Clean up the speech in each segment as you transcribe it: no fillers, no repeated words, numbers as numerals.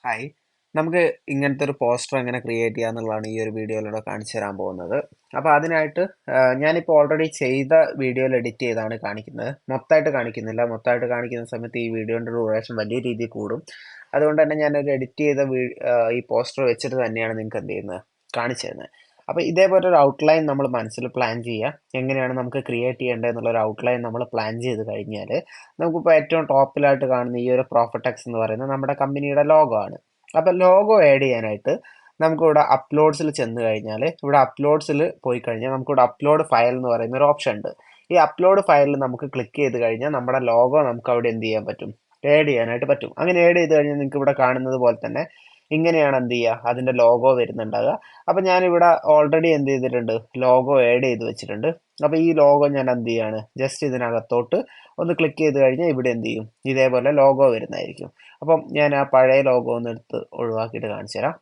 Hi. നമുക്ക് ഇങ്ങനത്തെ ഒരു പോസ്റ്റർ എങ്ങനെ ക്രിയേറ്റ് ചെയ്യാന്നുള്ളതാണ് ഈ ഒരു വീഡിയോയിലൂടെ കാണിച്ചു തരാൻ പോകുന്നത്. അപ്പോൾ അതിനായിട്ട് ഞാനിപ്പോൾ ഓൾറെഡി ചെയ്ത വീഡിയോയിൽ എഡിറ്റ് ചെയ്താണ് കാണിക്കുന്നത്. മൊത്തമായിട്ട് കാണിക്കുന്നില്ല. മൊത്തമായിട്ട് കാണിക്കുന്ന സമയത്ത് ഈ വീഡിയോൻ്റെ ഡ്യൂറേഷൻ വലിയ രീതിയിൽ കൂടും. അതുകൊണ്ട് തന്നെ ഞാനൊരു എഡിറ്റ് ചെയ്ത ഈ പോസ്റ്റർ വെച്ചിട്ട് തന്നെയാണ് നിങ്ങൾക്ക് എന്ത് ചെയ്യുന്നത് കാണിച്ചു തരുന്നത്. അപ്പോൾ ഇതേപോലെ ഒരു ഔട്ട്ലൈൻ നമ്മൾ മനസ്സിൽ പ്ലാൻ ചെയ്യുക. എങ്ങനെയാണ് നമുക്ക് ക്രിയേറ്റ് ചെയ്യേണ്ടത് എന്നുള്ളൊരു ഔട്ട്ലൈൻ നമ്മൾ പ്ലാൻ ചെയ്ത് കഴിഞ്ഞാൽ നമുക്കിപ്പോൾ ഏറ്റവും ടോപ്പിലായിട്ട് കാണുന്ന ഈ ഒരു പ്രോഫിറ്റെക്സ് എന്ന് പറയുന്നത് നമ്മുടെ കമ്പനിയുടെ ലോഗോ ആണ്. അപ്പോൾ ലോഗോ ആഡ് ചെയ്യാനായിട്ട് നമുക്കിവിടെ അപ്ലോഡ്സിൽ ചെന്ന് കഴിഞ്ഞാൽ ഇവിടെ അപ്ലോഡ്സിൽ പോയി കഴിഞ്ഞാൽ നമുക്കിവിടെ അപ്ലോഡ് ഫയൽ എന്ന് പറയുന്ന ഒരു ഓപ്ഷൻ ഉണ്ട്. ഈ അപ്ലോഡ് ഫയലിൽ നമുക്ക് ക്ലിക്ക് ചെയ്ത് കഴിഞ്ഞാൽ നമ്മുടെ ലോഗോ നമുക്ക് അവിടെ എന്ത് ചെയ്യാൻ പറ്റും, ആഡ് ചെയ്യാനായിട്ട് പറ്റും. അങ്ങനെ ആഡ് ചെയ്ത് കഴിഞ്ഞാൽ നിങ്ങൾക്ക് ഇവിടെ കാണുന്നത് പോലെ തന്നെ ഇങ്ങനെയാണ് എന്ത് ചെയ്യുക, അതിൻ്റെ ലോഗോ വരുന്നുണ്ടാകുക. അപ്പോൾ ഞാനിവിടെ ഓൾറെഡി എന്ത് ചെയ്തിട്ടുണ്ട്, ലോഗോ ആഡ് ചെയ്ത് വെച്ചിട്ടുണ്ട്. അപ്പോൾ ഈ ലോഗോ ഞാൻ എന്ത് ചെയ്യാണ്, ജസ്റ്റ് ഇതിനകത്തോട്ട് ഒന്ന് ക്ലിക്ക് ചെയ്ത് കഴിഞ്ഞാൽ ഇവിടെ എന്ത് ചെയ്യും, ഇതേപോലെ ലോഗോ വരുന്നതായിരിക്കും. അപ്പം ഞാൻ ആ പഴയ ലോഗോ ഒന്ന് എടുത്ത് ഒഴിവാക്കിയിട്ട് കാണിച്ചു തരാം.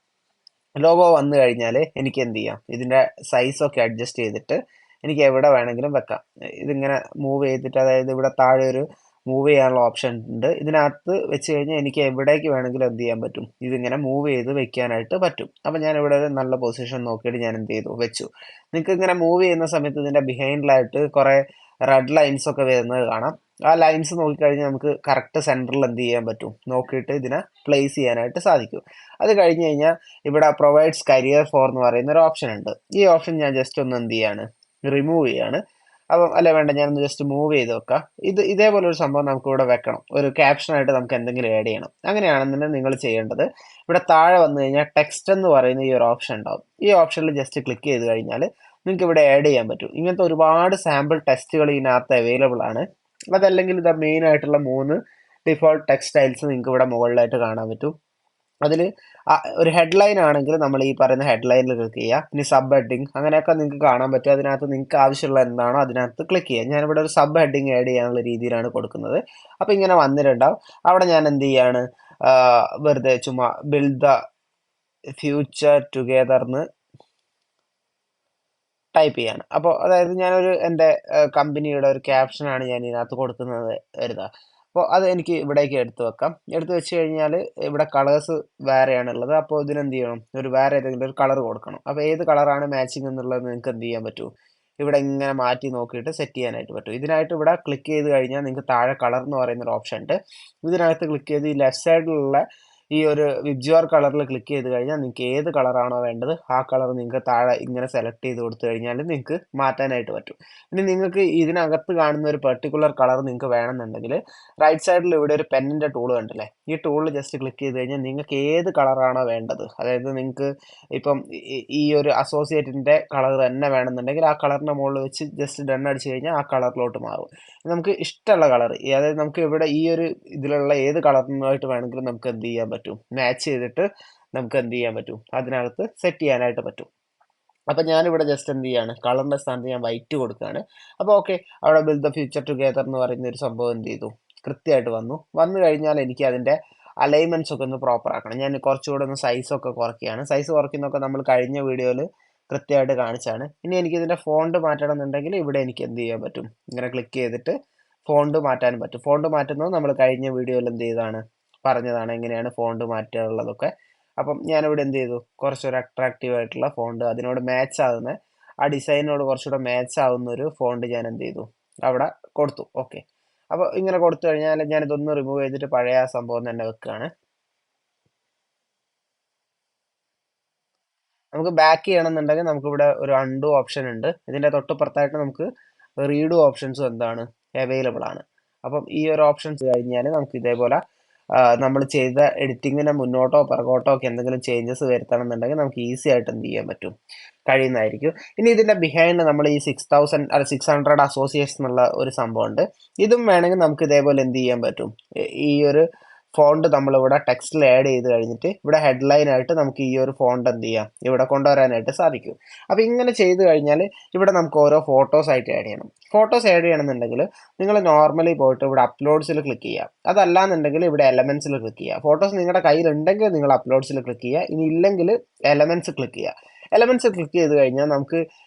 ലോഗോ വന്നു കഴിഞ്ഞാൽ എനിക്ക് എന്ത് ചെയ്യാം, ഇതിൻ്റെ സൈസൊക്കെ അഡ്ജസ്റ്റ് ചെയ്തിട്ട് എനിക്ക് എവിടെ വേണമെങ്കിലും വെക്കാം. ഇതിങ്ങനെ മൂവ് ചെയ്തിട്ട്, അതായത് ഇവിടെ താഴെ ഒരു മൂവ് ചെയ്യാനുള്ള ഓപ്ഷൻ ഉണ്ട്. ഇതിനകത്ത് വെച്ച് കഴിഞ്ഞാൽ എനിക്ക് എവിടേക്ക് വേണമെങ്കിലും എന്ത് ചെയ്യാൻ പറ്റും, ഇതിങ്ങനെ മൂവ് ചെയ്ത് വെക്കാനായിട്ട് പറ്റും. അപ്പം ഞാൻ ഇവിടെ ഒരു നല്ല പൊസിഷൻ നോക്കിയിട്ട് ഞാൻ എന്ത് ചെയ്തു, വെച്ചു. നിങ്ങൾക്ക് ഇങ്ങനെ മൂവ് ചെയ്യുന്ന സമയത്ത് ഇതിൻ്റെ ബിഹൈൻഡിലായിട്ട് കുറേ റെഡ് ലൈൻസ് ഒക്കെ വരുന്നത് കാണാം. ആ ലൈൻസ് നോക്കിക്കഴിഞ്ഞാൽ നമുക്ക് കറക്റ്റ് സെൻറ്ററിൽ എന്ത് ചെയ്യാൻ പറ്റും, നോക്കിയിട്ട് ഇതിനെ പ്ലേസ് ചെയ്യാനായിട്ട് സാധിക്കും. അത് കഴിഞ്ഞ് കഴിഞ്ഞാൽ ഇവിടെ പ്രൊവൈഡ്സ് കരിയർ ഫോർ എന്ന് പറയുന്ന ഒരു ഓപ്ഷൻ ഉണ്ട്. ഈ ഓപ്ഷൻ ഞാൻ ജസ്റ്റ് ഒന്ന് എന്ത് ചെയ്യാണ്, റിമൂവ് ചെയ്യാണ്. അപ്പം അല്ല വേണ്ട, ഞാനൊന്ന് ജസ്റ്റ് മൂവ് ചെയ്ത് വെക്കാം. ഇതേപോലെ ഒരു സംഭവം നമുക്ക് ഇവിടെ വെക്കണം. ഒരു ക്യാപ്ഷനായിട്ട് നമുക്ക് എന്തെങ്കിലും ആഡ് ചെയ്യണം. അങ്ങനെയാണെന്നുണ്ടെങ്കിൽ നിങ്ങൾ ചെയ്യേണ്ടത്, ഇവിടെ താഴെ വന്നു കഴിഞ്ഞാൽ ടെക്സ്റ്റ് എന്ന് പറയുന്ന ഈ ഒരു ഓപ്ഷൻ ഉണ്ടാവും. ഈ ഓപ്ഷനിൽ ജസ്റ്റ് ക്ലിക്ക് ചെയ്ത് കഴിഞ്ഞാൽ നിങ്ങൾക്ക് ഇവിടെ ആഡ് ചെയ്യാൻ പറ്റും. ഇങ്ങനത്തെ ഒരുപാട് സാമ്പിൾ ടെക്സ്റ്റുകൾ ഇതിനകത്ത് അവൈലബിൾ ആണ്. അതല്ലെങ്കിൽ ഇത് മെയിൻ ആയിട്ടുള്ള 3 ഡിഫോൾട്ട് ടെക്സ്റ്റ് സ്റ്റൈൽസ് നിങ്ങൾക്ക് ഇവിടെ മുകളിലായിട്ട് കാണാൻ പറ്റും. അതിൽ ഒരു ഹെഡ്ലൈൻ ആണെങ്കിൽ നമ്മൾ ഈ പറയുന്ന ഹെഡ്ലൈനിൽ ക്ലിക്ക് ചെയ്യുക. ഇനി സബ് ഹെഡിങ് അങ്ങനെയൊക്കെ നിങ്ങൾക്ക് കാണാൻ പറ്റും. അതിനകത്ത് നിങ്ങൾക്ക് ആവശ്യമുള്ള എന്താണോ അതിനകത്ത് ക്ലിക്ക് ചെയ്യുക. ഞാനിവിടെ ഒരു സബ് ഹെഡിങ് ആഡ് ചെയ്യാനുള്ള രീതിയിലാണ് കൊടുക്കുന്നത്. അപ്പോൾ ഇങ്ങനെ വന്നിട്ടുണ്ടാവും. അവിടെ ഞാൻ എന്ത് ചെയ്യാണ്, വെറുതെ ചുമ്മാ ബിൽഡ് ദ ഫ്യൂച്ചർ ടുഗെദർ എന്ന് ടൈപ്പ് ചെയ്യാണ്. അപ്പോൾ അതായത് ഞാനൊരു എൻ്റെ കമ്പനിയുടെ ഒരു ക്യാപ്ഷനാണ് ഞാൻ ഇതിനകത്ത് കൊടുക്കുന്നത് കരുതുക. അപ്പോൾ അത് എനിക്ക് ഇവിടേക്ക് എടുത്ത് വെക്കാം. എടുത്ത് വെച്ച് കഴിഞ്ഞാൽ ഇവിടെ കളേഴ്സ് വേറെയാണുള്ളത്. അപ്പോൾ ഇതിനെന്ത് ചെയ്യണം, ഒരു വേറെ ഏതെങ്കിലും ഒരു കളർ കൊടുക്കണം. അപ്പോൾ ഏത് കളറാണ് മാച്ചിങ് എന്നുള്ളത് നിങ്ങൾക്ക് എന്ത് ചെയ്യാൻ പറ്റും, ഇവിടെ ഇങ്ങനെ മാറ്റി നോക്കിയിട്ട് സെറ്റ് ചെയ്യാനായിട്ട് പറ്റും. ഇതിനായിട്ട് ഇവിടെ ക്ലിക്ക് ചെയ്ത് കഴിഞ്ഞാൽ നിങ്ങൾക്ക് താഴെ കളർ എന്ന് പറയുന്ന ഒരു ഓപ്ഷൻ ഉണ്ട്. ഇതിനകത്ത് ക്ലിക്ക് ചെയ്ത് ഈ ലെഫ്റ്റ് സൈഡിലുള്ള ഈ ഒരു വിബ്ജ്വാർ കളറിൽ ക്ലിക്ക് ചെയ്ത് കഴിഞ്ഞാൽ നിങ്ങൾക്ക് ഏത് കളറാണോ വേണ്ടത് ആ കളർ നിങ്ങൾക്ക് താഴെ ഇങ്ങനെ സെലക്ട് ചെയ്ത് കൊടുത്തു കഴിഞ്ഞാൽ നിങ്ങൾക്ക് മാറ്റാനായിട്ട് പറ്റും. ഇനി നിങ്ങൾക്ക് ഇതിനകത്ത് കാണുന്ന ഒരു പെർട്ടിക്കുലർ കളർ നിങ്ങൾക്ക് വേണമെന്നുണ്ടെങ്കിൽ റൈറ്റ് സൈഡിൽ ഇവിടെ ഒരു പെന്നിൻ്റെ ടൂൾ കണ്ടില്ലേ, ഈ ടൂളിൽ ജസ്റ്റ് ക്ലിക്ക് ചെയ്ത് കഴിഞ്ഞാൽ നിങ്ങൾക്ക് ഏത് കളറാണോ വേണ്ടത്, അതായത് നിങ്ങൾക്ക് ഇപ്പം ഈ ഒരു അസോസിയേറ്റിൻ്റെ കളർ തന്നെ വേണമെന്നുണ്ടെങ്കിൽ ആ കളറിൻ്റെ മുകളിൽ വെച്ച് ജസ്റ്റ് ഡൺ അടിച്ച് കഴിഞ്ഞാൽ ആ കളറിലോട്ട് മാറും. നമുക്ക് ഇഷ്ടമുള്ള കളർ, അതായത് നമുക്ക് ഇവിടെ ഈ ഒരു ഇതിലുള്ള ഏത് കളറിനുമായിട്ട് വേണമെങ്കിലും നമുക്ക് എന്ത് ചെയ്യാൻ പറ്റും, മാച്ച് ചെയ്തിട്ട് നമുക്ക് എന്ത് ചെയ്യാൻ പറ്റും, അതിനകത്ത് സെറ്റ് ചെയ്യാനായിട്ട് പറ്റും. അപ്പം ഞാനിവിടെ ജസ്റ്റ് എന്ത് ചെയ്യാണ്, കളറിൻ്റെ സ്ഥാനത്ത് ഞാൻ വൈറ്റ് കൊടുക്കുകയാണ്. അപ്പോൾ ഓക്കെ, അവിടെ ബിൽഡ് ദ ഫ്യൂച്ചർ ടുഗെദർ എന്ന് പറയുന്ന ഒരു സംഭവം എന്ത് ചെയ്തു, കൃത്യമായിട്ട് വന്നു കഴിഞ്ഞാൽ എനിക്ക് അതിൻ്റെ അലൈൻമെൻറ്റ്സ് ഒക്കെ ഒന്ന് പ്രോപ്പർ ആക്കണം. ഞാൻ കുറച്ചുകൂടെ ഒന്ന് സൈസൊക്കെ കുറയ്ക്കുകയാണ്. സൈസ് കുറയ്ക്കുന്നതൊക്കെ നമ്മൾ കഴിഞ്ഞ വീഡിയോയിൽ കൃത്യമായിട്ട് കാണിച്ചാണ്. ഇനി എനിക്ക് ഇതിൻ്റെ ഫോണ്ട് മാറ്റണം എന്നുണ്ടെങ്കിൽ ഇവിടെ എനിക്ക് എന്ത് ചെയ്യാൻ പറ്റും, ഇങ്ങനെ ക്ലിക്ക് ചെയ്തിട്ട് ഫോണ്ട് മാറ്റാനും പറ്റും. ഫോണ്ട് മാറ്റുന്നത് നമ്മൾ കഴിഞ്ഞ വീഡിയോയിൽ എന്ത് ചെയ്താണ്, പറഞ്ഞതാണ് എങ്ങനെയാണ് ഫോണ്ട് മാറ്റാനുള്ളതൊക്കെ. അപ്പം ഞാനിവിടെ എന്ത് ചെയ്തു, കുറച്ചൊരു അട്രാക്റ്റീവ് ആയിട്ടുള്ള ഫോണ്ട്, അതിനോട് മാച്ച് ആകുന്ന, ആ ഡിസൈനോട് കുറച്ചുകൂടെ മാച്ച് ആവുന്ന ഒരു ഫോണ്ട് ഞാൻ എന്ത് ചെയ്തു, അവിടെ കൊടുത്തു. ഓക്കെ, അപ്പോൾ ഇങ്ങനെ കൊടുത്തു കഴിഞ്ഞാൽ ഞാനിതൊന്ന് റിമൂവ് ചെയ്തിട്ട് പഴയ ആ സംഭവം തന്നെ വെക്കുകയാണ്. നമുക്ക് ബാക്ക് ചെയ്യണമെന്നുണ്ടെങ്കിൽ നമുക്കിവിടെ ഒരു അൺഡു ഓപ്ഷൻ ഉണ്ട്. ഇതിൻ്റെ തൊട്ടുപുറത്തായിട്ട് നമുക്ക് റീഡു ഓപ്ഷൻസും എന്താണ് അവൈലബിൾ ആണ്. അപ്പം ഈ ഒരു ഓപ്ഷൻസ് കഴിഞ്ഞാൽ നമുക്ക് ഇതേപോലെ നമ്മൾ ചെയ്ത എഡിറ്റിങ്ങിനെ മുന്നോട്ടോ പിറകോട്ടോ ഒക്കെ എന്തെങ്കിലും ചേഞ്ചസ് വരുത്തണം എന്നുണ്ടെങ്കിൽ നമുക്ക് ഈസി ആയിട്ട് എന്ത് ചെയ്യാൻ പറ്റും, കഴിയുന്നതായിരിക്കും. ഇനി ഇതിൻ്റെ ബിഹൈൻഡ് നമ്മൾ ഈ 6000 അല്ല 600 അസോസിയേറ്റ്സ് എന്നുള്ള ഒരു സംഭവമുണ്ട്. ഇതും വേണമെങ്കിൽ നമുക്ക് ഇതേപോലെ എന്ത് ചെയ്യാൻ പറ്റും, ഈ ഒരു ഫോണ്ട് നമ്മളിവിടെ ടെക്സ്റ്റിൽ ആഡ് ചെയ്ത് കഴിഞ്ഞിട്ട് ഇവിടെ ഹെഡ്ലൈനായിട്ട് നമുക്ക് ഈ ഒരു ഫോണ്ട് എന്ത് ചെയ്യാം, ഇവിടെ കൊണ്ടുവരാനായിട്ട് സാധിക്കും. അപ്പോൾ ഇങ്ങനെ ചെയ്ത് കഴിഞ്ഞാൽ ഇവിടെ നമുക്ക് ഓരോ ഫോട്ടോസ് ആയിട്ട് ആഡ് ചെയ്യണം. ഫോട്ടോസ് ആഡ് ചെയ്യണമെന്നുണ്ടെങ്കിൽ നിങ്ങൾ നോർമലി പോയിട്ട് ഇവിടെ അപ്ലോഡ്സിൽ ക്ലിക്ക് ചെയ്യുക. അതല്ലാന്നുണ്ടെങ്കിൽ ഇവിടെ എലമെൻസിൽ ക്ലിക്ക് ചെയ്യുക. ഫോട്ടോസ് നിങ്ങളുടെ കയ്യിലുണ്ടെങ്കിൽ നിങ്ങൾ അപ്ലോഡ്സിൽ ക്ലിക്ക് ചെയ്യുക. ഇനി ഇല്ലെങ്കിൽ എലമെൻസ് ക്ലിക്ക് ചെയ്യുക. എലമെൻസ് ക്ലിക്ക് ചെയ്ത് കഴിഞ്ഞാൽ നമുക്ക്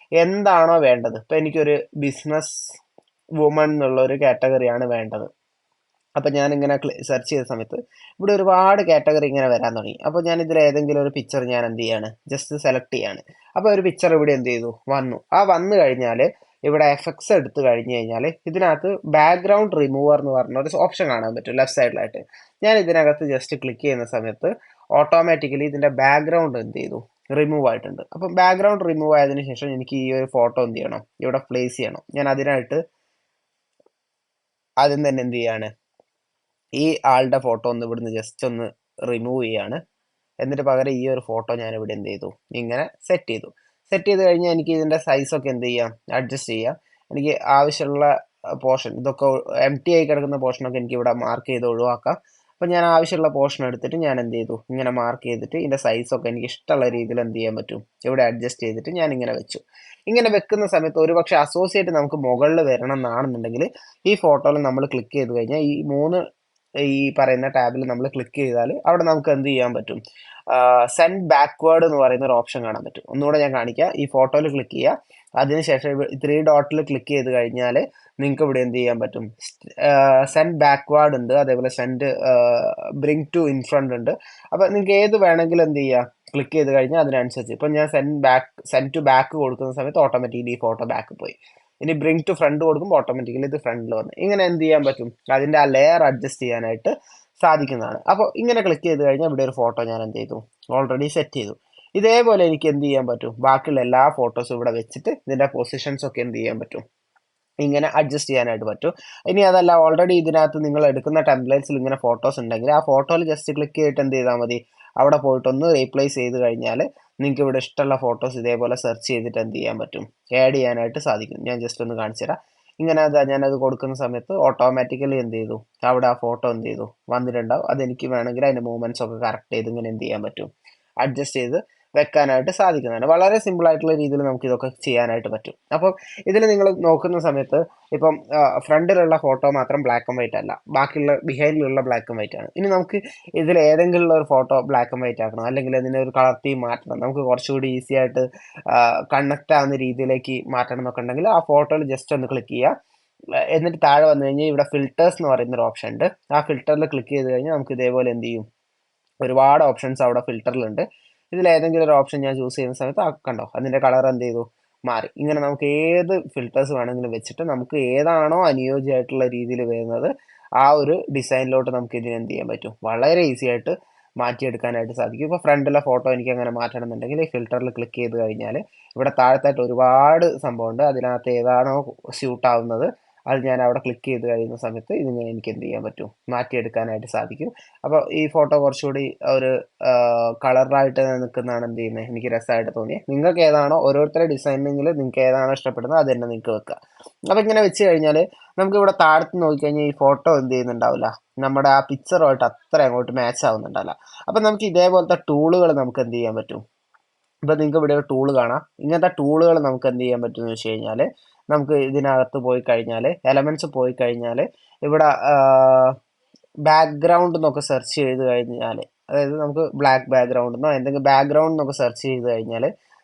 എന്താണോ വേണ്ടത്, ഇപ്പോൾ എനിക്കൊരു ബിസിനസ് വുമൺ എന്നുള്ളൊരു കാറ്റഗറിയാണ് വേണ്ടത്. അപ്പോൾ ഞാനിങ്ങനെ സെർച്ച് ചെയ്ത സമയത്ത് ഇവിടെ ഒരുപാട് കാറ്റഗറി ഇങ്ങനെ വരാൻ തുടങ്ങി. അപ്പോൾ ഞാൻ ഇതിൽ ഏതെങ്കിലും ഒരു പിക്ചർ ഞാൻ എന്ത് ചെയ്യാണ്, ജസ്റ്റ് സെലക്ട് ചെയ്യാണ്. അപ്പോൾ ഒരു പിക്ചർ ഇവിടെ എന്ത് ചെയ്തു, വന്നു. ആ വന്നു കഴിഞ്ഞാൽ ഇവിടെ എഫക്ട്സ് എടുത്തു കഴിഞ്ഞ് കഴിഞ്ഞാൽ ഇതിനകത്ത് ബാക്ക്ഗ്രൗണ്ട് റിമൂവർ എന്ന് പറഞ്ഞ ഒരു ഓപ്ഷൻ കാണാൻ പറ്റും ലെഫ്റ്റ് സൈഡിലായിട്ട്. ഞാൻ ഇതിനകത്ത് ജസ്റ്റ് ക്ലിക്ക് ചെയ്യുന്ന സമയത്ത് ഓട്ടോമാറ്റിക്കലി ഇതിൻ്റെ ബാക്ക്ഗ്രൗണ്ട് എന്ത് ചെയ്തു, റിമൂവ് ആയിട്ടുണ്ട്. അപ്പം ബാക്ക്ഗ്രൗണ്ട് റിമൂവ് ആയതിനു ശേഷം എനിക്ക് ഈ ഒരു ഫോട്ടോ എന്ത് ചെയ്യണം, ഇവിടെ പ്ലേസ് ചെയ്യണം. ഞാൻ അതിനായിട്ട് ആദ്യം തന്നെ എന്ത് ചെയ്യാണ്, ഈ ആളുടെ ഫോട്ടോ ഒന്ന് ഇവിടുന്ന് ജസ്റ്റ് ഒന്ന് റിമൂവ് ചെയ്യാണ്. എന്നിട്ട് പകരം ഈ ഒരു ഫോട്ടോ ഞാൻ ഇവിടെ എന്ത് ചെയ്തു, ഇങ്ങനെ സെറ്റ് ചെയ്തു. സെറ്റ് ചെയ്ത് കഴിഞ്ഞാൽ എനിക്ക് ഇതിൻ്റെ സൈസൊക്കെ എന്ത് ചെയ്യാം, അഡ്ജസ്റ്റ് ചെയ്യാം. എനിക്ക് ആവശ്യമുള്ള പോർഷൻ, ഇതൊക്കെ എം ടി ആയി കിടക്കുന്ന പോർഷനൊക്കെ എനിക്ക് ഇവിടെ മാർക്ക് ചെയ്ത് ഒഴിവാക്കാം. അപ്പം ഞാൻ ആവശ്യമുള്ള പോർഷൻ എടുത്തിട്ട് ഞാൻ എന്ത് ചെയ്തു, ഇങ്ങനെ മാർക്ക് ചെയ്തിട്ട് ഇതിൻ്റെ സൈസൊക്കെ എനിക്ക് ഇഷ്ടമുള്ള രീതിയിൽ എന്ത് ചെയ്യാൻ പറ്റും, ഇവിടെ അഡ്ജസ്റ്റ് ചെയ്തിട്ട് ഞാൻ ഇങ്ങനെ വെച്ചു. ഇങ്ങനെ വെക്കുന്ന സമയത്ത് ഒരുപക്ഷെ അസോസിയേറ്റ് നമുക്ക് മുകളിൽ വരണം എന്നാണെന്നുണ്ടെങ്കിൽ ഈ ഫോട്ടോയിൽ നമ്മൾ ക്ലിക്ക് ചെയ്ത് കഴിഞ്ഞാൽ ഈ പറയുന്ന ടാബിൽ നമ്മൾ ക്ലിക്ക് ചെയ്താൽ അവിടെ നമുക്ക് എന്ത് ചെയ്യാൻ പറ്റും, സെൻഡ് ബാക്ക്വേർഡ് എന്ന് പറയുന്ന ഒരു ഓപ്ഷൻ കാണാൻ പറ്റും. ഒന്നുകൂടെ ഞാൻ കാണിക്കാം. ഈ ഫോട്ടോയിൽ ക്ലിക്ക് ചെയ്യുക, അതിനുശേഷം 3 ഡോട്ടിൽ ക്ലിക്ക് ചെയ്ത് കഴിഞ്ഞാൽ നിങ്ങൾക്ക് ഇവിടെ എന്ത് ചെയ്യാൻ പറ്റും, സെൻഡ് ബാക്ക്വേർഡ് ഉണ്ട്, അതേപോലെ send bring to in front ഉണ്ട്. അപ്പോൾ നിങ്ങൾക്ക് ഏത് വേണമെങ്കിലും എന്ത് ചെയ്യുക, ക്ലിക്ക് ചെയ്ത് കഴിഞ്ഞാൽ അതിനനുസരിച്ച്. ഇപ്പം ഞാൻ സെൻഡ് ടു ബാക്ക് കൊടുക്കുന്ന സമയത്ത് ഓട്ടോമാറ്റിക്കലി ഈ ഫോട്ടോ ബാക്ക് പോയി. ഇനി ബ്രിങ് ടു ഫ്രണ്ട് കൊടുക്കുമ്പോൾ ഓട്ടോമാറ്റിക്കലി ഇത് ഫ്രണ്ടിൽ വന്ന്. ഇങ്ങനെ എന്ത് ചെയ്യാൻ പറ്റും, അതിൻ്റെ ആ ലെയർ അഡ്ജസ്റ്റ് ചെയ്യാനായിട്ട് സാധിക്കുന്നതാണ്. അപ്പോൾ ഇങ്ങനെ ക്ലിക്ക് ചെയ്ത് കഴിഞ്ഞാൽ ഇവിടെ ഒരു ഫോട്ടോ ഞാൻ എന്ത് ചെയ്തു, ഓൾറെഡി സെറ്റ് ചെയ്തു. ഇതേപോലെ എനിക്ക് എന്ത് ചെയ്യാൻ പറ്റും, ബാക്കിയുള്ള എല്ലാ ഫോട്ടോസും ഇവിടെ വെച്ചിട്ട് ഇതിൻ്റെ പൊസിഷൻസ് ഒക്കെ എന്ത് ചെയ്യാൻ പറ്റും, ഇങ്ങനെ അഡ്ജസ്റ്റ് ചെയ്യാനായിട്ട് പറ്റും. ഇനി അതല്ല, ഓൾറെഡി ഇതിനകത്ത് നിങ്ങൾ എടുക്കുന്ന ടെംപ്ലേറ്റ്സിൽ ഇങ്ങനെ ഫോട്ടോസ് ഉണ്ടെങ്കിൽ ആ ഫോട്ടോയിൽ ജസ്റ്റ് ക്ലിക്ക് ചെയ്തിട്ട് എന്ത് ചെയ്താൽ മതി, അവിടെ പോയിട്ടൊന്ന് റീപ്ലേസ് ചെയ്ത് കഴിഞ്ഞാൽ നിങ്ങൾക്ക് ഇവിടെ ഇഷ്ടമുള്ള ഫോട്ടോസ് ഇതേപോലെ സെർച്ച് ചെയ്തിട്ട് എന്ത് ചെയ്യാൻ പറ്റും, ആഡ് ചെയ്യാനായിട്ട് സാധിക്കും. ഞാൻ ജസ്റ്റ് ഒന്ന് കാണിച്ചു തരാം. ഇങ്ങനെ ഞാനത് കൊടുക്കുന്ന സമയത്ത് ഓട്ടോമാറ്റിക്കലി എന്ത് ചെയ്തു, അവിടെ ആ ഫോട്ടോ എന്ത് ചെയ്തു, വന്നിട്ടുണ്ടാവും. അതെനിക്ക് വേണമെങ്കിൽ അതിൻ്റെ മൂവ്മെൻറ്റ്സ് ഒക്കെ കറക്റ്റ് ചെയ്ത് ഇങ്ങനെ എന്ത് ചെയ്യാൻ പറ്റും, അഡ്ജസ്റ്റ് ചെയ്ത് വെക്കാനായിട്ട് സാധിക്കുന്നതാണ്. വളരെ സിമ്പിൾ ആയിട്ടുള്ള രീതിയിൽ നമുക്ക് ഇതൊക്കെ ചെയ്യാനായിട്ട് പറ്റും. അപ്പോൾ ഇതിൽ നിങ്ങൾ നോക്കുന്ന സമയത്ത് ഇപ്പം ഫ്രണ്ടിലുള്ള ഫോട്ടോ മാത്രം ബ്ലാക്ക് ആൻഡ് വൈറ്റ് അല്ല, ബാക്കിയുള്ള ബിഹൈൻഡിലുള്ള ബ്ലാക്ക് ആൻഡ് വൈറ്റ് ആണ്. ഇനി നമുക്ക് ഇതിൽ ഏതെങ്കിലും ഒരു ഫോട്ടോ ബ്ലാക്ക് ആൻഡ് വൈറ്റ് ആക്കണം, അല്ലെങ്കിൽ അതിൻ്റെ ഒരു കളർ തീം മാറ്റണം, നമുക്ക് കുറച്ചുകൂടി ഈസി ആയിട്ട് കണക്റ്റ് ആവുന്ന രീതിയിലേക്ക് മാറ്റണം എന്നൊക്കെ ഉണ്ടെങ്കിൽ ആ ഫോട്ടോയിൽ ജസ്റ്റ് ഒന്ന് ക്ലിക്ക് ചെയ്യുക. എന്നിട്ട് താഴെ വന്നു കഴിഞ്ഞാൽ ഇവിടെ ഫിൽറ്റേഴ്സ് എന്ന് പറയുന്ന ഒരു ഓപ്ഷൻ ഉണ്ട്. ആ ഫിൽറ്ററിൽ ക്ലിക്ക് ചെയ്ത് കഴിഞ്ഞാൽ നമുക്ക് ഇതേപോലെ എന്ത് ചെയ്യും, ഒരുപാട് ഓപ്ഷൻസ് അവിടെ ഫിൽറ്ററിലുണ്ട്. ഇതിൽ ഏതെങ്കിലും ഒരു ഓപ്ഷൻ ഞാൻ ചൂസ് ചെയ്യുന്ന സമയത്ത് കണ്ടോ, അതിൻ്റെ കളർ എന്ത് ചെയ്തു, മാറി. ഇങ്ങനെ നമുക്ക് ഏത് ഫിൽറ്റേഴ്സ് വേണമെങ്കിലും വെച്ചിട്ട് നമുക്ക് ഏതാണോ അനുയോജ്യമായിട്ടുള്ള രീതിയിൽ വരുന്നത് ആ ഒരു ഡിസൈനിലോട്ട് നമുക്ക് ഇതിന് എന്ത് ചെയ്യാൻ പറ്റും, വളരെ ഈസി ആയിട്ട് മാറ്റിയെടുക്കാനായിട്ട് സാധിക്കും. ഇപ്പോൾ ഫ്രണ്ടിലെ ഫോട്ടോ എനിക്ക് അങ്ങനെ മാറ്റണം എന്നുണ്ടെങ്കിൽ ഈ ഫിൽറ്ററിൽ ക്ലിക്ക് ചെയ്ത് കഴിഞ്ഞാൽ ഇവിടെ താഴത്തായിട്ട് ഒരുപാട് സംഭവമുണ്ട്. അതിനകത്ത് ഏതാണോ സ്യൂട്ട് ആവുന്നത് അത് ഞാൻ അവിടെ ക്ലിക്ക് ചെയ്ത് കഴിയുന്ന സമയത്ത് ഇതിങ്ങനെ എനിക്ക് എന്ത് ചെയ്യാൻ പറ്റും, മാറ്റിയെടുക്കാനായിട്ട് സാധിക്കും. അപ്പോൾ ഈ ഫോട്ടോ കുറച്ചുകൂടി ഒരു കളറായിട്ട് നിൽക്കുന്നതാണ് എന്ത് ചെയ്യുന്നത്, എനിക്ക് രസമായിട്ട് തോന്നി. നിങ്ങൾക്ക് ഏതാണോ, ഓരോരുത്തരുടെ ഡിസൈനിങ്ങിൽ നിങ്ങൾക്ക് ഏതാണോ ഇഷ്ടപ്പെടുന്നത് അത് തന്നെ നിങ്ങൾക്ക് വെക്കുക. അപ്പോൾ ഇങ്ങനെ വെച്ച് കഴിഞ്ഞാൽ നമുക്ക് ഇവിടെ താഴത്ത് നോക്കിക്കഴിഞ്ഞാൽ ഈ ഫോട്ടോ എന്ത് ചെയ്യുന്നുണ്ടാവില്ല, നമ്മുടെ ആ പിക്ചറുമായിട്ട് അത്ര അങ്ങോട്ട് മാച്ച് ആവുന്നുണ്ടാവില്ല. അപ്പം നമുക്ക് ഇതേപോലത്തെ ടൂളുകൾ നമുക്ക് എന്ത് ചെയ്യാൻ പറ്റും, ഇപ്പം നിങ്ങൾക്ക് ഇവിടെ ഒരു ടൂൾ കാണാം. ഇങ്ങനത്തെ ടൂളുകൾ നമുക്ക് എന്ത് ചെയ്യാൻ പറ്റുമെന്ന് വെച്ച് കഴിഞ്ഞാൽ നമുക്ക് ഇതിനകത്ത് പോയി കഴിഞ്ഞാൽ എലമെൻറ്റ്സ് പോയി കഴിഞ്ഞാൽ ഇവിടെ ബാക്ക്ഗ്രൗണ്ട് എന്നൊക്കെ സെർച്ച് ചെയ്ത് കഴിഞ്ഞാൽ, അതായത് നമുക്ക് ബ്ലാക്ക് ബാക്ക്ഗ്രൗണ്ട് എന്നോ എന്തെങ്കിലും ബാക്ക്ഗ്രൗണ്ട് എന്നൊക്കെ സെർച്ച് ചെയ്ത് കഴിഞ്ഞാൽ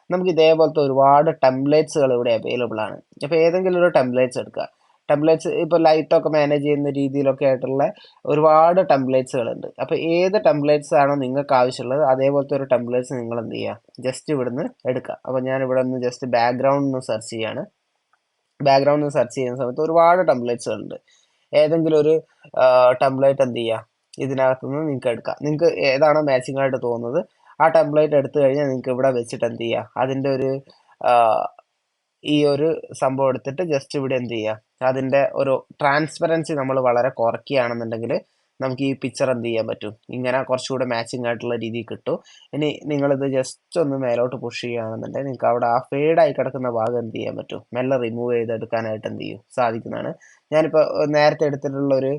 നമുക്ക് ഇതേപോലത്തെ ഒരുപാട് ടെംപ്ലേറ്റ്സുകൾ ഇവിടെ അവൈലബിൾ ആണ്. അപ്പോൾ ഏതെങ്കിലും ഒരു ടെംപ്ലേറ്റ്സ് എടുക്കുക. ടെംപ്ലേറ്റ്സ് ഇപ്പോൾ ലൈറ്റൊക്കെ മാനേജ് ചെയ്യുന്ന രീതിയിലൊക്കെ ആയിട്ടുള്ള ഒരുപാട് ടെംപ്ലേറ്റ്സുകളുണ്ട്. അപ്പോൾ ഏത് ടെംപ്ലേറ്റ്സ് ആണോ നിങ്ങൾക്ക് ആവശ്യമുള്ളത് അതേപോലത്തെ ഒരു ടെംപ്ലേറ്റ്സ് നിങ്ങൾ എന്ത് ചെയ്യുക, ജസ്റ്റ് ഇവിടുന്ന് എടുക്കുക. അപ്പോൾ ഞാൻ ഇവിടെ നിന്ന് ജസ്റ്റ് ബാക്ക്ഗ്രൗണ്ട് എന്ന് സെർച്ച് ചെയ്യാണ്. ബാക്ക്ഗ്രൗണ്ട് സെർച്ച് ചെയ്യുന്ന സമയത്ത് ഒരുപാട് ടെംപ്ലേറ്റ്സുകളുണ്ട്. ഏതെങ്കിലും ഒരു ടെംപ്ലേറ്റ് എന്ത് ചെയ്യുക, ഇതിനകത്തുനിന്ന് നിങ്ങൾക്ക് എടുക്കാം. നിങ്ങൾക്ക് ഏതാണോ മാച്ചിങ് ആയിട്ട് തോന്നുന്നത് ആ ടെംപ്ലേറ്റ് എടുത്തു കഴിഞ്ഞാൽ നിങ്ങൾക്ക് ഇവിടെ വെച്ചിട്ട് എന്ത് ചെയ്യുക, അതിൻ്റെ ഒരു ഈ ഒരു സംഭവം എടുത്തിട്ട് ജസ്റ്റ് ഇവിടെ എന്ത് ചെയ്യുക, അതിൻ്റെ ഒരു ട്രാൻസ്പെറൻസി നമ്മൾ വളരെ കുറയ്ക്കുകയാണെന്നുണ്ടെങ്കിൽ നമുക്ക് ഈ പിക്ചർ എന്ത് ചെയ്യാൻ പറ്റും, ഇങ്ങനെ കുറച്ചുകൂടെ മാച്ചിങ് ആയിട്ടുള്ള രീതിയിൽ കിട്ടും. ഇനി നിങ്ങളിത് ജസ്റ്റ് ഒന്ന് മേലോട്ട് പുഷ് ചെയ്യുകയാണെന്നുണ്ടെങ്കിൽ നിങ്ങൾക്ക് അവിടെ ആ ഫെയ്ഡായി കിടക്കുന്ന ഭാഗം എന്ത് ചെയ്യാൻ പറ്റും, മെല്ലെ റിമൂവ് ചെയ്തെടുക്കാനായിട്ട് എന്ത് ചെയ്യും, സാധിക്കുന്നതാണ്. ഞാനിപ്പോൾ നേരത്തെ എടുത്തിട്ടുള്ള ഒരു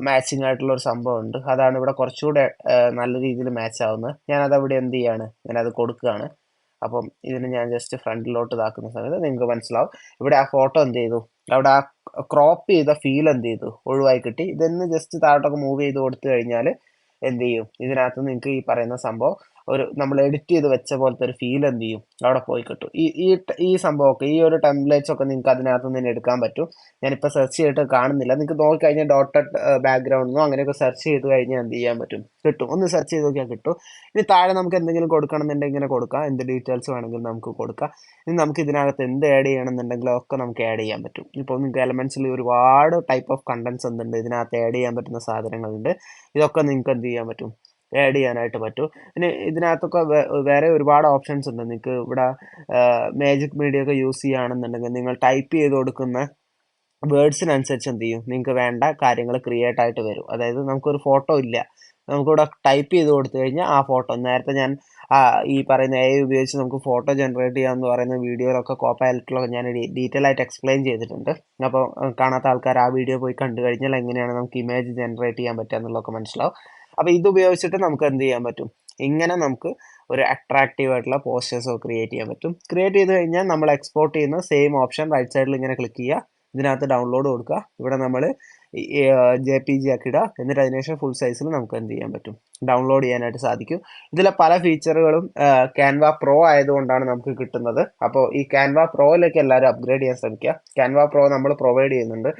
മാച്ചിങ് ആയിട്ടുള്ള ഒരു സംഭവം ഉണ്ട്, അതാണ് ഇവിടെ കുറച്ചുകൂടെ നല്ല രീതിയിൽ മാച്ച് ആവുന്നത്. ഞാനത് അവിടെ എന്ത് ചെയ്യാണ്, ഞാനത് കൊടുക്കുകയാണ്. അപ്പം ഇതിന് ഞാൻ ജസ്റ്റ് ഫ്രണ്ടിലോട്ട് ഇതാക്കുന്ന സമയത്ത് നിങ്ങൾക്ക് മനസ്സിലാവും ഇവിടെ ആ ഫോട്ടോ എന്ത് ചെയ്തു, അവിടെ ആ ക്രോപ്പ് ചെയ്ത ഫീൽ എന്ത് ചെയ്തു, ഒഴിവായി കിട്ടി. ഇതൊന്ന് ജസ്റ്റ് താഴോട്ടൊക്കെ മൂവ് ചെയ്ത് കൊടുത്തു കഴിഞ്ഞാൽ എന്ത് ചെയ്യും, ഇതിനകത്ത് നിങ്ങൾക്ക് ഈ പറയുന്ന സംഭവം ഒരു നമ്മൾ എഡിറ്റ് ചെയ്ത് വെച്ച പോലത്തെ ഒരു ഫീൽ എന്ത് ചെയ്യും അവിടെ പോയി കിട്ടും. ഈ സംഭവമൊക്കെ ഈ ഒരു ടെംപ്ലേറ്റ്സ് ഒക്കെ നിങ്ങൾക്ക് അതിനകത്ത് നിന്ന് എടുക്കാൻ പറ്റും. ഞാനിപ്പോൾ സെർച്ച് ചെയ്തിട്ട് കാണുന്നില്ല. നിങ്ങൾക്ക് നോക്കിക്കഴിഞ്ഞാൽ ഡോട്ടഡ് ബാക്ക്ഗ്രൗണ്ടെന്നോ അങ്ങനെയൊക്കെ സെർച്ച് ചെയ്ത് കഴിഞ്ഞാൽ എന്ത് ചെയ്യാൻ പറ്റും, കിട്ടും. ഒന്ന് സെർച്ച് ചെയ്ത് നോക്കിയാൽ കിട്ടും. ഇനി താഴെ നമുക്ക് എന്തെങ്കിലും കൊടുക്കണമെന്നുണ്ടെങ്കിൽ ഇങ്ങനെ കൊടുക്കാം, എന്ത് ഡീറ്റെയിൽസ് വേണമെങ്കിലും നമുക്ക് കൊടുക്കാം. ഇനി നമുക്ക് ഇതിനകത്ത് എന്ത് ആഡ് ചെയ്യണമെന്നുണ്ടെങ്കിലും ഒക്കെ നമുക്ക് ആഡ് ചെയ്യാൻ പറ്റും. ഇപ്പോൾ നിങ്ങൾക്ക് എലമെൻറ്റ്സിൽ ഒരുപാട് ടൈപ്പ് ഓഫ് കണ്ടൻസ് എന്തുണ്ട് ഇതിനകത്ത് ആഡ് ചെയ്യാൻ പറ്റുന്ന സാധനങ്ങളുണ്ട്. ഇതൊക്കെ നിങ്ങൾക്ക് എന്ത് ചെയ്യാൻ പറ്റും, ആഡ് ചെയ്യാനായിട്ട് പറ്റും. പിന്നെ ഇതിനകത്തൊക്കെ വേറെ ഒരുപാട് ഓപ്ഷൻസ് ഉണ്ട്. നിങ്ങൾക്ക് ഇവിടെ മാജിക് മീഡിയ ഒക്കെ യൂസ് ചെയ്യുകയാണെന്നുണ്ടെങ്കിൽ നിങ്ങൾ ടൈപ്പ് ചെയ്ത് കൊടുക്കുന്ന വേർഡ്സിനനുസരിച്ച് എന്ത് ചെയ്യും, നിങ്ങൾക്ക് വേണ്ട കാര്യങ്ങൾ ക്രിയേറ്റ് ആയിട്ട് വരും. അതായത് നമുക്കൊരു ഫോട്ടോ ഇല്ല, നമുക്കിവിടെ ടൈപ്പ് ചെയ്ത് കൊടുത്തു കഴിഞ്ഞാൽ ആ ഫോട്ടോ നേരത്തെ ഞാൻ ഈ പറയുന്ന AI ഉപയോഗിച്ച് നമുക്ക് ഫോട്ടോ ജനറേറ്റ് ചെയ്യാമെന്ന് പറയുന്ന വീഡിയോയിലൊക്കെ കോപ്പൈലറ്റിലൊക്കെ ഞാൻ ഡീറ്റെയിൽ ആയിട്ട് എക്സ്പ്ലെയിൻ ചെയ്തിട്ടുണ്ട്. അപ്പോൾ കാണാത്ത ആൾക്കാർ ആ വീഡിയോ പോയി കണ്ടു കഴിഞ്ഞാൽ എങ്ങനെയാണ് നമുക്ക് ഇമേജ് ജനറേറ്റ് ചെയ്യാൻ പറ്റുക എന്നുള്ളതൊക്കെ മനസ്സിലാവും. അപ്പോൾ ഇത് ഉപയോഗിച്ചിട്ട് നമുക്ക് എന്ത് ചെയ്യാൻ പറ്റും, ഇങ്ങനെ നമുക്ക് ഒരു അട്രാക്റ്റീവ് ആയിട്ടുള്ള പോസ്റ്റേഴ്സ് ക്രിയേറ്റ് ചെയ്യാൻ പറ്റും. ക്രിയേറ്റ് ചെയ്ത് കഴിഞ്ഞാൽ നമ്മൾ എക്സ്പോർട്ട് ചെയ്യുന്ന സെയിം ഓപ്ഷൻ റൈറ്റ് സൈഡിൽ ഇങ്ങനെ ക്ലിക്ക് ചെയ്യുക, ഇതിനകത്ത് ഡൗൺലോഡ് കൊടുക്കുക. ഇവിടെ നമ്മൾ JPG ആക്കി ഇടുക. എന്നിട്ട് അതിനുശേഷം ഫുൾ സൈസിൽ നമുക്ക് എന്ത് ചെയ്യാൻ പറ്റും, ഡൗൺലോഡ് ചെയ്യാനായിട്ട് സാധിക്കും. ഇതിലെ പല ഫീച്ചറുകളും ക്യാൻവ പ്രോ ആയതുകൊണ്ടാണ് നമുക്ക് കിട്ടുന്നത്. അപ്പോൾ ഈ ക്യാൻവ പ്രോയിലേക്ക് എല്ലാവരും അപ്ഗ്രേഡ് ചെയ്യാൻ ശ്രമിക്കുക. ക്യാൻവ പ്രോ നമ്മൾ പ്രൊവൈഡ് ചെയ്യുന്നുണ്ട്.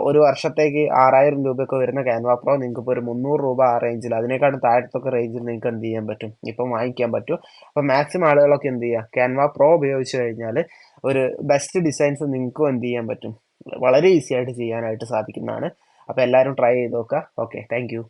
ഒരു വർഷത്തേക്ക് 6000 രൂപയൊക്കെ വരുന്ന ക്യാൻവ പ്രോ നിങ്ങൾക്ക് ഇപ്പോൾ ഒരു 300 രൂപ ആ റേഞ്ചിൽ, അതിനേക്കാളും താഴത്തൊക്കെ റേഞ്ചിൽ നിങ്ങൾക്ക് എന്ത് ചെയ്യാൻ പറ്റും, ഇപ്പം വാങ്ങിക്കാൻ പറ്റും. അപ്പോൾ മാക്സിമം ആളുകളൊക്കെ എന്ത് ചെയ്യുക, ക്യാൻവ പ്രോ ഉപയോഗിച്ച് കഴിഞ്ഞാൽ ഒരു ബെസ്റ്റ് ഡിസൈൻസ് നിങ്ങൾക്കും എന്ത് ചെയ്യാൻ പറ്റും, വളരെ ഈസി ആയിട്ട് ചെയ്യാനായിട്ട് സാധിക്കുന്നതാണ്. അപ്പോൾ എല്ലാവരും ട്രൈ ചെയ്ത് നോക്കുക. Okay, thank you.